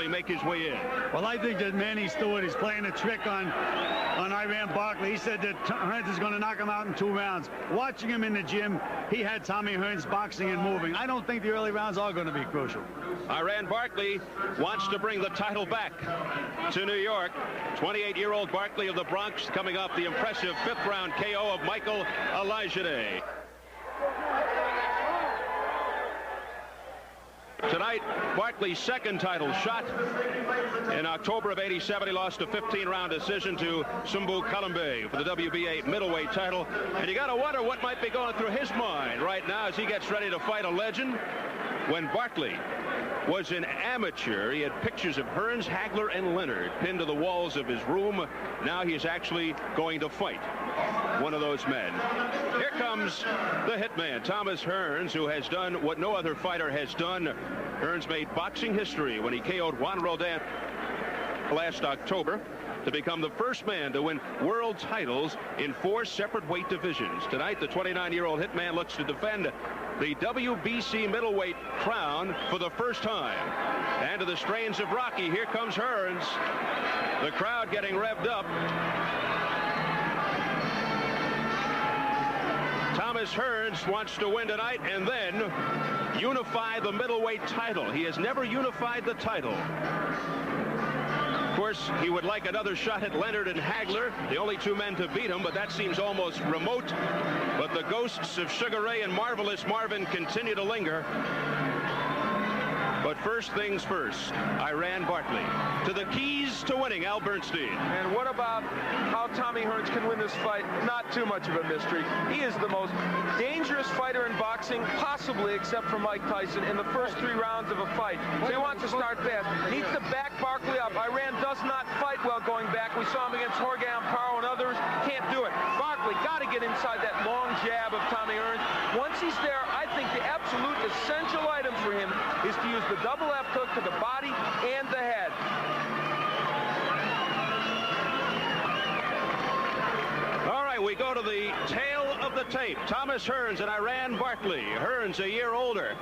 Barkley make his way in. Well, I think that Manny Stewart is playing a trick on Айрен Баркли. He said that Hearns is going to knock him out in 2 rounds. Watching him in the gym, he had Tommy Hearns boxing and moving. I don't think the early rounds are going to be crucial. Ayran Barkley wants to bring the title back to New York. 28-year-old Barkley of the Bronx coming off the impressive 5th round KO of Michael Elijah. Tonight, Barkley's 2nd title shot. In October of '87, he lost a 15-round decision to Sumbu Kalambe for the WBA middleweight title. And you got to wonder what might be going through his mind right now as he gets ready to fight a legend. When Barkley was an amateur, he had pictures of Hearns, Hagler, and Leonard pinned to the walls of his room. Now he is actually going to fight one of those men. Here comes the hitman, Thomas Hirns, who has done what no other fighter has done. Hearns made boxing history when he KO'd Juan Rodin last October to become the first man to win world titles in 4 separate weight divisions. Tonight, the 29-year-old hitman looks to defend the WBC middleweight crown for the first time. And to the strains of Rocky, here comes Hearns. The crowd getting revved up. Thomas Hearns wants to win tonight and then unify the middleweight title. He has never unified the title. Of course, he would like another shot at Leonard and Hagler, the only 2 men to beat him, but that seems almost remote. But the ghosts of Sugar Ray and Marvelous Marvin continue to linger. But first things first, Ayran Barkley. To the keys to winning, Al Bernstein. And what about how Tommy Hearns can win this fight? Not too much of a mystery. He is the most dangerous fighter in boxing, possibly except for Mike Tyson, in the first 3 rounds of a fight. So he wants to start fast. Needs to back Barkley up. Ayran does not fight well going back. We saw him against Jorge Amparo and others. Can't do it. Barkley got to get inside that long jab of Tommy Hearns. Once he's there, I think the absolute essential item for him is to use the double left hook to the body and the head. All right, we go to the tail of the tape. Thomas Hearns and Ayran Barkley. Hearns a year older.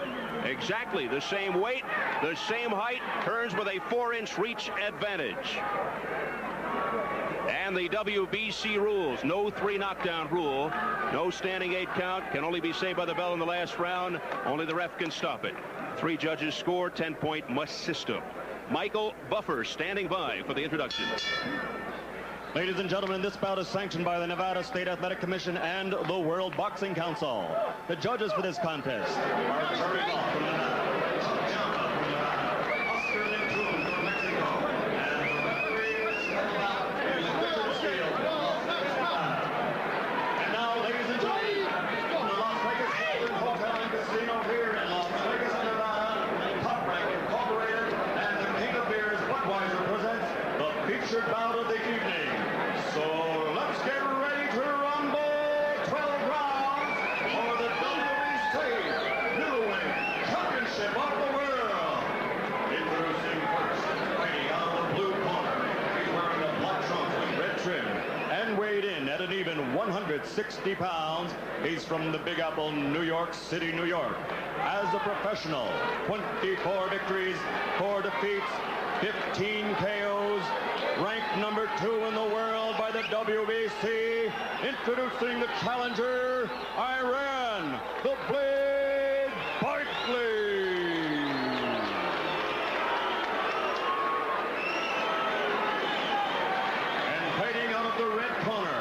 Exactly the same weight, the same height. Hearns with a 4-inch reach advantage. And the WBC rules, no 3 knockdown rule, no standing 8 count, can only be saved by the bell in the last round. Only the ref can stop it. 3 judges score, 10-point must system. Michael Buffer standing by for the introduction. Ladies and gentlemen, this bout is sanctioned by the Nevada State Athletic Commission and the World Boxing Council. The judges for this contest are Terry Law from Nevada. Bout of the evening. So let's get ready to rumble. 12 rounds for the WBC Middleweight Championship of the World. Introducing first, fighting out of the blue corner. He's wearing a black trunks with red trim and weighed in at an even 160 pounds. He's from the Big Apple, New York City, New York. As a professional, 24 victories, 4 defeats, 15 KOs, ranked number 2 in the world by the WBC. Introducing the challenger, Ayran the Blade Barkley. And fighting out of the red corner,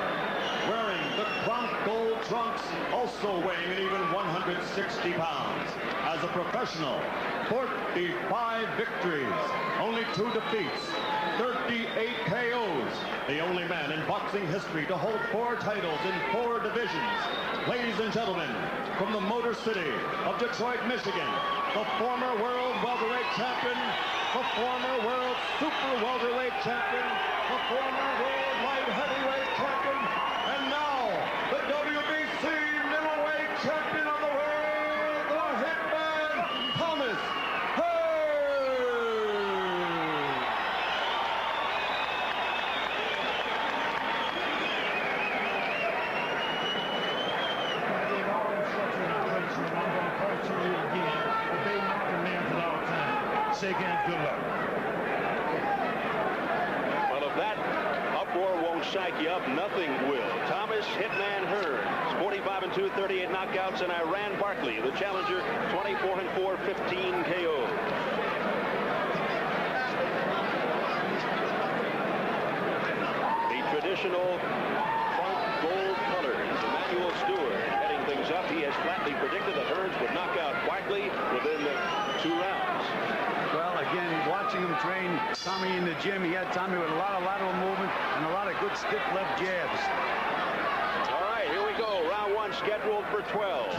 wearing the Crown Gold trunks, also weighing an even 160 pounds. As a professional, 45 victories, only 2 defeats, 38 KOs. The only man in boxing history to hold 4 titles in 4 divisions. Ladies and gentlemen, from the Motor City of Detroit, Michigan, the former world welterweight champion, the former world super welterweight champion, the former world light heavyweight champion, and now the WBC middleweight champion of the world, the hitman, Thomas Hirns. Shake hands, good luck. psych you up, nothing will. Thomas Hitman Hearns, 45-2, 38 knockouts, and Ayran Barkli, the challenger, 24-4, 15 KOs. The traditional front gold colors. Emmanuel Stewart heading things up. He has flatly predicted that Hearns would knock out Barkley within the 2 rounds. Well, again, watching him train Tommy in the gym, he had Tommy with a lot of lateral movement and a lot of good stiff left jabs. All right, here we go. Round 1 scheduled for 12.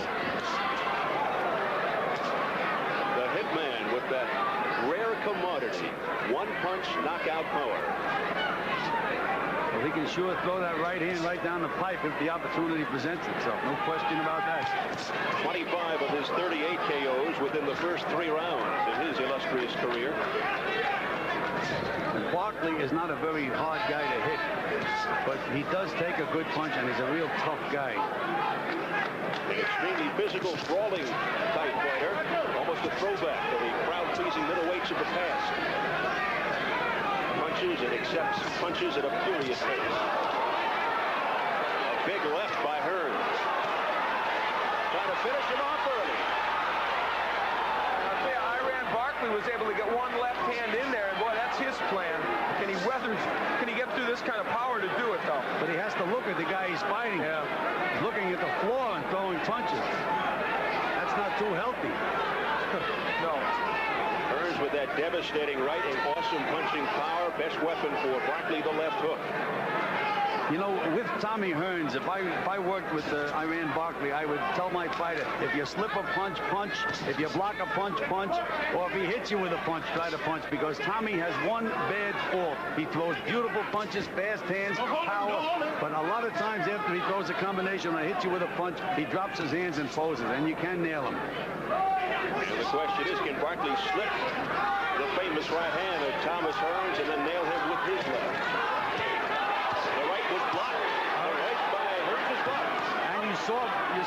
The Hitman with that rare commodity, one-punch knockout power. Well, he can sure throw that right hand right down the pipe if the opportunity presents itself. No question about that. 25 of his 38 KOs within the first 3 rounds in his illustrious career. And Barkley is not a very hard guy to hit, but he does take a good punch, and he's a real tough guy. An extremely physical, sprawling type fighter, almost a throwback to the crowd-pleasing middleweights of the past. Punches and accepts punches at a furious pace. A big left by Hearns. Trying to finish him off early. I'll tell you, Ayran Barkli was able to get one left hand in there, and boy, that's his plan. Can he get through this kind of power to do it, though? But he has to look at the guy he's fighting. Yeah. He's looking at the floor and throwing punches. That's not too healthy. No. Hearns with that devastating right and awesome punching power. Best weapon for Barkley, the left hook. You know, with Tommy Hearns, if I worked with Ayran Barkli, I would tell my fighter, if you slip a punch, punch. If you block a punch, punch. Or if he hits you with a punch, try to punch. Because Tommy has one bad fault. He throws beautiful punches, fast hands, power. But a lot of times after he throws a combination and hits you with a punch, he drops his hands and poses, and you can nail him. And the question is, can Barkley slip the famous right hand of Thomas Hearns and then nail him with his left? The right was blocked. The right by Hearns was blocked. And you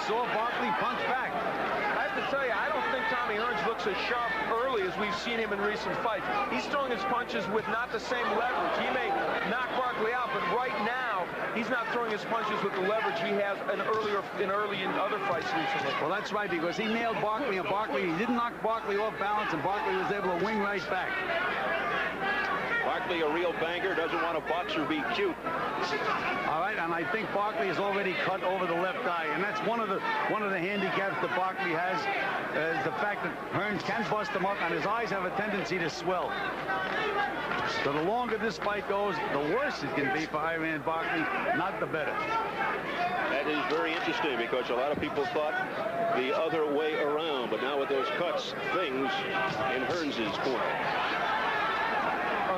saw Barkley punch back. I have to tell you, I don't think Tommy Hearns looks as sharp early as we've seen him in recent fights. He's throwing his punches with not the same leverage. He may knock Barkley out, but right now, he's not throwing his punches with the leverage he has in other fights recently. Well, that's right, because he nailed Barkley, and he didn't knock Barkley off balance, and Barkley was able to wing right back. Barkley, a real banger, doesn't want a boxer be cute. All right, and I think Barkley is already cut over the left eye, and that's one of the handicaps that Barkley has, is the fact that Hearns can bust him up, and his eyes have a tendency to swell. So the longer this fight goes, the worse it can be for Ayran Barkli, not the better. That is very interesting, because a lot of people thought the other way around, but now with those cuts, things in Hearns' corner.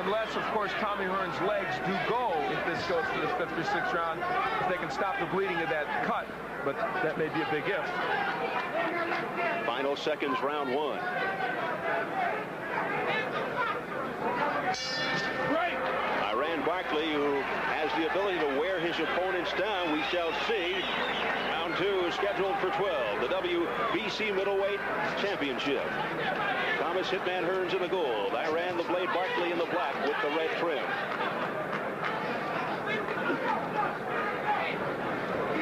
Unless, of course, Tommy Hearns' legs do go if this goes to the 5th or 6th round, if they can stop the bleeding of that cut, but that may be a big if. Final seconds, round 1. Ayran Barkli, who has the ability to wear his opponents down, we shall see. Round 2 is scheduled for 12, the WBC Middleweight Championship. Thomas Hitman Hearns in the gold. Ayran the Blade Barkli in the black with the red trim.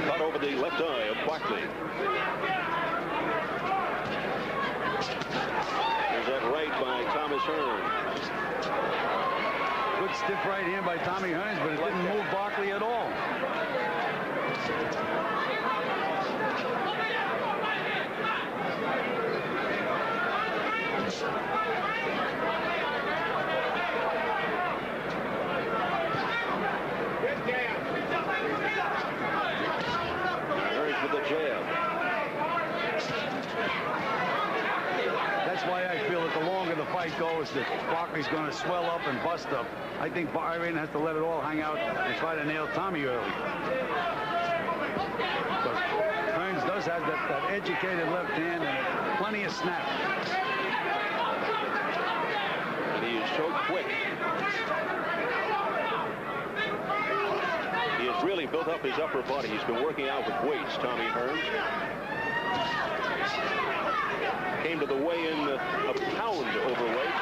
Cut over the left eye of Barkli. There's that right by Thomas Hearns. Good stiff right hand by Tommy Hearns, but it didn't move Barkley at all. Hearns with the jab. That's why I feel that the longer the fight goes, that Barkley's going to swell up and bust up. I think Ayran has to let it all hang out and try to nail Tommy early. But Hearns does have that educated left hand and plenty of snap. And he is so quick. He has really built up his upper body. He's been working out with weights, Tommy Hearns. Came to the weigh-in a pound overweight,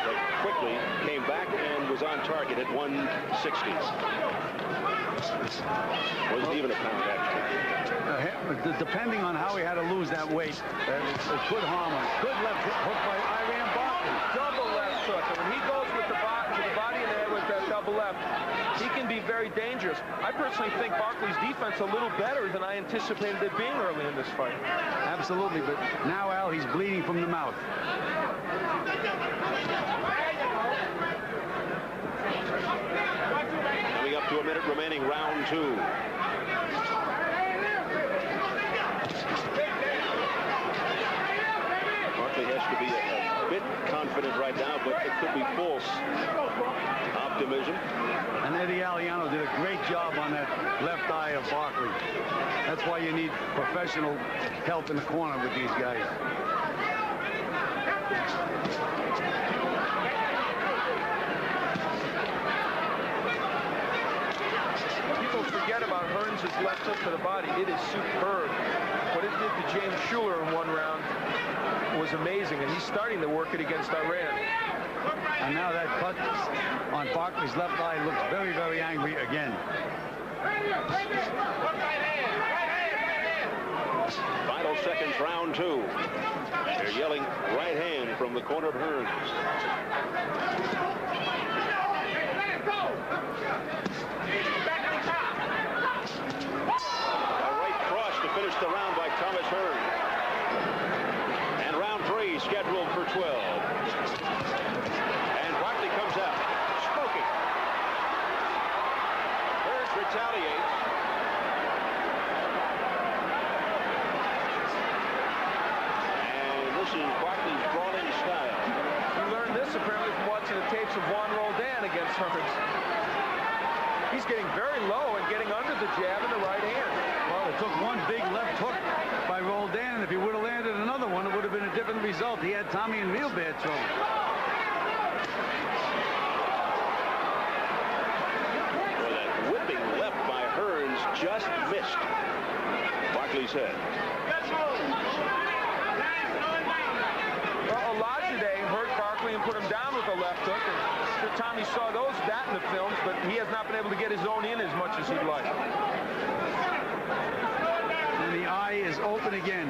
but quickly came back and was on target at 160. Wasn't even a pound, actually. Depending on how he had to lose that weight, it could harm him. Good left hook by Ayren Barkli. Double left hook. And when he goes with the body in the head with that double left, he can be very dangerous. I personally think Barkley's defense a little better than I anticipated it being early in this fight. Absolutely, but now, Al, he's bleeding from the mouth. Coming up to a minute remaining, round 2. Barkley has to be a bit confident right now, but it could be false optimism. And Eddie Aliano did a great job on that left eye of Barkley. That's why you need professional help in the corner with these guys. People forget about Hearns' left hook to the body. It is superb. What it did to James Schuler in one round was amazing, and he's starting to work it against Iran. And now that cut on Barkley's left eye looks very, very angry again. Final seconds, round 2. They're yelling right hand from the corner of Hearns. A right cross to finish the round by Thomas Hirns. And round 3 scheduled for 12. And Barkley comes out, smoking. Hearns retaliates. And this is Barkley's brawling style. You learned this apparently from watching the tapes of Juan Roldan against Hearns. He's getting very low and getting under the jab in the right hand. Well, it took one big left hook by Roldan, and if he would have landed another one, it would have been a different result. He had Tommy in real bad trouble. Well, that whipping left by Hearns just missed Barkley's head. Well, Olajide hurt Barkley and put him down with a left hook. And Tommy saw that in the films, but he has not been able to get his own in as much as he'd like. And the eye is open again.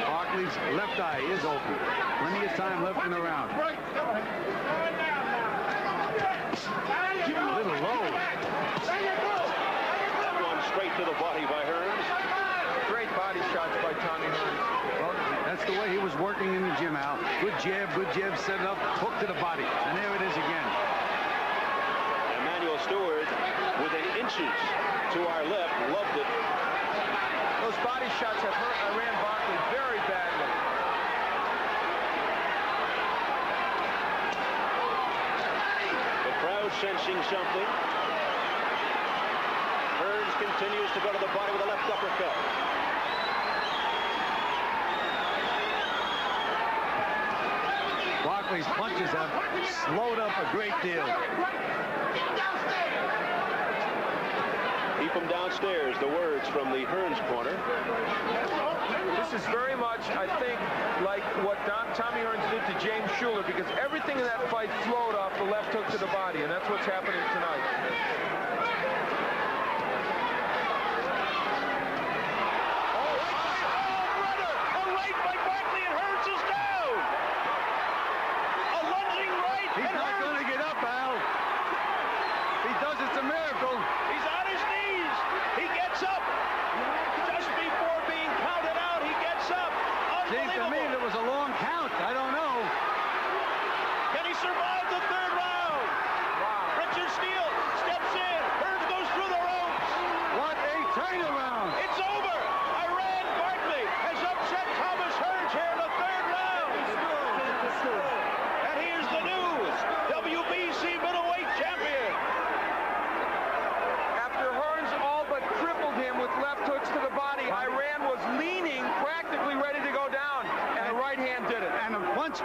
Barkley's left eye is open. Plenty of time left in the round. A little low. That one straight to the body by Hearns. Great body shots by Tommy Hearns. Well, that's the way he was working in the gym, Al. Good jab, set it up, hook to the body. And there it is again. Stewart within inches to our left, loved it. Those body shots have hurt Ayren Barkli very badly. The crowd sensing something. Hearns continues to go to the body with a left uppercut. Barkley's punches have slowed up a great deal. Keep him downstairs, the words from the Hearns corner. This is very much, I think, like what Tommy Hearns did to James Schuler, because everything in that fight flowed off the left hook to the body, and that's what's happening tonight.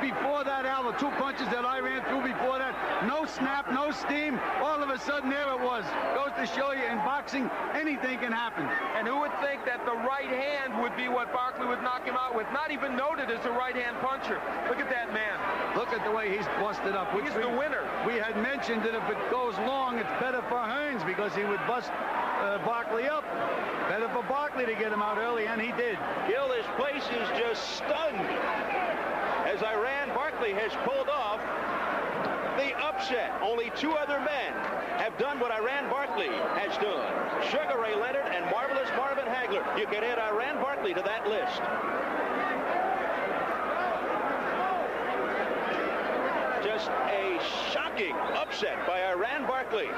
Before that, Al, the 2 punches that I ran through before that, no snap, no steam. All of a sudden, there it was. Goes to show you, in boxing, anything can happen. And who would think that the right hand would be what Barkley would knock him out with? Not even noted as a right-hand puncher. Look at that man. Look at the way he's busted up. He's the winner. We had mentioned that if it goes long, it's better for Hearns because he would bust Barkley up. Better for Barkley to get him out early, and he did. Gil, this place is just stunned as Ayren Barkli has pulled off the upset. Only two other men have done what Ayren Barkli has done. Sugar Ray Leonard and Marvelous Marvin Hagler. You can add Ayren Barkli to that list. Just a shocking upset by Ayren Barkli.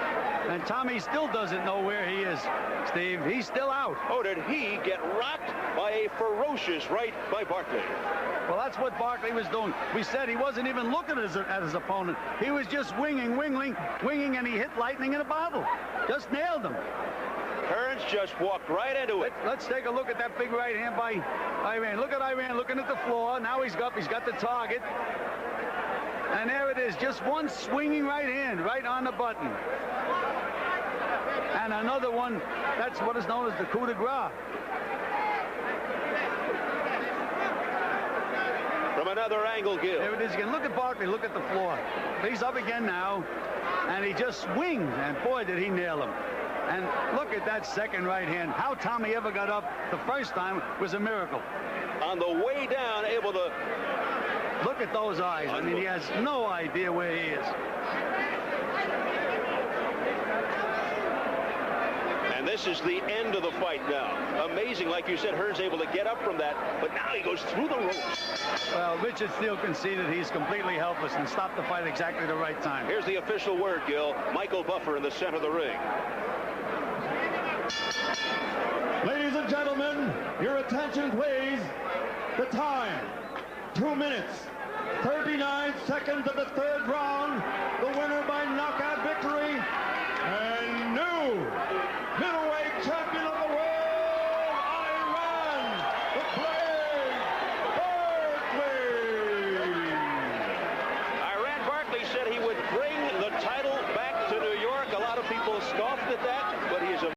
And Tommy still doesn't know where he is, Steve. He's still out. Oh, did he get rocked by a ferocious right by Barkli? Well, that's what Barkley was doing. We said he wasn't even looking at his opponent. He was just winging, and he hit lightning in a bottle. Just nailed him. Hearns just walked right into it. Let's take a look at that big right hand by Ayren. Look at Ayren looking at the floor. Now he's got the target. And there it is, just one swinging right hand, right on the button. And another one, that's what is known as the coup de grace. From another angle, Gil. There it is again. Look at Barkley, look at the floor. He's up again now, and he just swings, and boy, did he nail him. And look at that second right hand. How Tommy ever got up the first time was a miracle. On the way down, able to... Look at those eyes. I mean, he has no idea where he is. And this is the end of the fight now. Amazing, like you said, Hearns able to get up from that, but now he goes through the ropes. Well, Richard Steele conceded he's completely helpless and stopped the fight exactly the right time. Here's the official word, Gil. Michael Buffer in the center of the ring. Ladies and gentlemen, your attention please. The time, 2 minutes, 39 seconds of the third round. The winner